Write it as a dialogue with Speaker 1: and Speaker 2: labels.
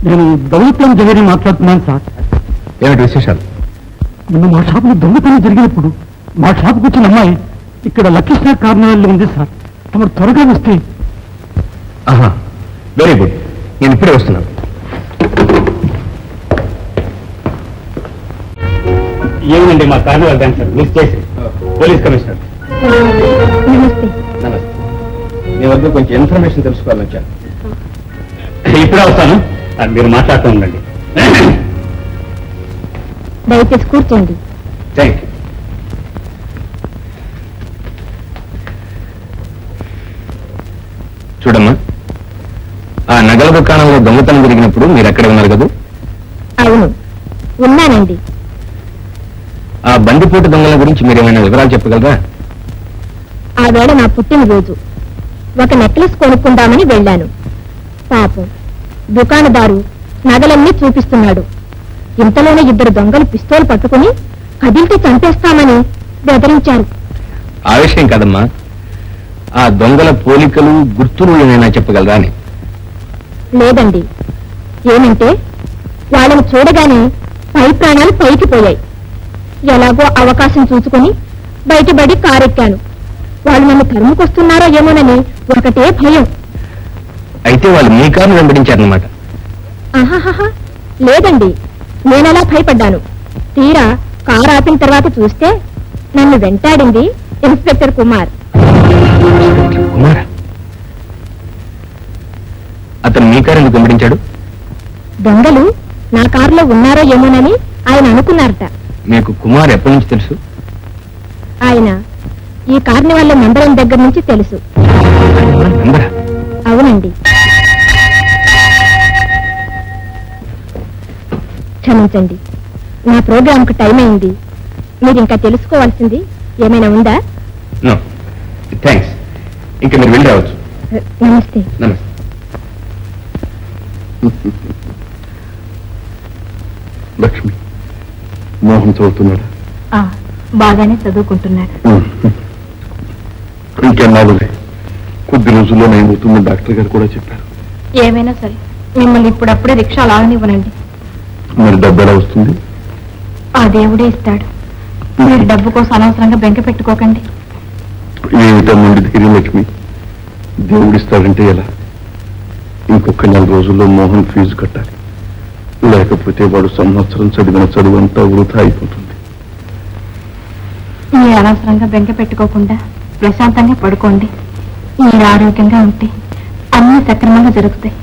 Speaker 1: నేను దౌలత్యం జగని మాట్లాడుతున్నాను సార్.
Speaker 2: ఏమిటి విశేషాలు?
Speaker 1: నిన్న మా షాపులో దొంగతనం జరిగినప్పుడు మా షాపుకు వచ్చిన అమ్మాయి ఇక్కడ లక్కీస్టార్ కార్నవాల్లో ఉంది సార్. తమరు త్వరగా వస్తే.
Speaker 2: వెరీ గుడ్, నేను ఇప్పుడే వస్తున్నాను.
Speaker 1: ఏమిటండి మా కార్నవాల్ డాన్సర్ మిస్ చేసి పోలీస్ కమిషనర్.
Speaker 2: నమస్తే. మీ వద్ద కొంచెం ఇన్ఫర్మేషన్ తెలుసుకోవాలని వచ్చాను.
Speaker 1: ఇప్పుడే వస్తాను, మీరు మాట్లాడుతూ ఉండండి.
Speaker 3: దయచేసి కూర్చోండి.
Speaker 2: Thank you. చూడమ్మా, ఆ నగల దుకాణంలో దొంగతనం జరిగినప్పుడు మీరు ఎక్కడ ఉన్నారు కదా?
Speaker 3: అవును, ఉన్నానండి.
Speaker 2: ఆ బందిపోటు దొంగల గురించి మీరు ఏమైనా వివరాలు చెప్పగలరా?
Speaker 3: ఆ వేళ నా పుట్టినరోజు. ఒక నెక్లెస్ కొనుక్కుందామని వెళ్ళాను. పాపం దుకాణదారు నగలన్నీ చూపిస్తున్నాడు. ఇంతలోనే ఇద్దరు దొంగలు పిస్తోల్ పట్టుకుని కదిలితే చంపేస్తామని బెదిరించారు.
Speaker 2: ఆ విషయం కాదమ్మా, ఆ దొంగల పోలికలు గుర్తులు ఏమైనా చెప్పగలరా అని.
Speaker 3: లేదండి. ఏమంటే వాళ్ళని చూడగానే పై ప్రాణాలు పైకి పోయాయి. ఎలాగో అవకాశం చూసుకుని బయటపడి కారెక్కాను. వాళ్ళు నన్ను తరుముకొస్తున్నారో ఏమోనని ఒకటే భయం.
Speaker 2: అయితే వాళ్ళు మీ కారును వెంబడించారన్నమాట.
Speaker 3: ఆహాహా, లేదండి, నేనలా భయపడ్డాను. తీరా కారు ఆపిన తర్వాత చూస్తే నన్ను వెంటాడింది ఇన్స్పెక్టర్ కుమార్.
Speaker 2: కుమార్, అతను మీ కారు ఎందుకు వెంబడించాడు?
Speaker 3: దొంగలు నా కారులో ఉన్నారో ఏమోనని ఆయన అనుకున్నారట.
Speaker 2: మీకు కుమార్ ఎప్పటి నుంచి తెలుసు?
Speaker 3: ఆయన ఈ కార్నివాల్ మండలం దగ్గర నుంచి తెలుసు.
Speaker 2: మెంబరా?
Speaker 3: అవునండి. క్షమించండి, నా ప్రోగ్రాంకు టైం అయింది. మీరు ఇంకా తెలుసుకోవాల్సింది ఏమైనా ఉందా?
Speaker 2: నో థ్యాంక్స్, ఇంకా మీరు వెళ్ళి రావచ్చు.
Speaker 3: నమస్తే.
Speaker 2: నమస్తే.
Speaker 4: లక్ష్మి, మోహన్ చదువుతున్నాడా?
Speaker 3: బాగానే చదువుకుంటున్నాడు.
Speaker 4: ఇంకెన్నాళ్ళులే, కొద్ది రోజుల్లో నయమవుతుందని డాక్టర్ గారు కూడా చెప్పారు.
Speaker 3: ఏమైనా సరే మిమ్మల్ని ఇప్పుడప్పుడే రిక్షా లాగనివ్వనండి.
Speaker 4: మరి డబ్బు ఎలా వస్తుంది?
Speaker 3: ఆ దేవుడే ఇస్తాడు. మీరు డబ్బు కోసం అనవసరంగా బెంక పెట్టుకోకండి.
Speaker 4: ఏమిటా నుండి ధైర్యం లక్ష్మి? దేవుడిస్తాడంటే ఎలా? ఇంకొక 4 రోజుల్లో మోహన్ ఫీజు కట్టాలి. లేకపోతే వాడు సంవత్సరం చదివిన చదువు అంతా వృధా అయిపోతుంది.
Speaker 3: మీరు అనవసరంగా బెంక పెట్టుకోకుండా ప్రశాంతంగా పడుకోండి. మీరు ఆరోగ్యంగా ఉంటే అన్ని సక్రమంగా జరుగుతాయి.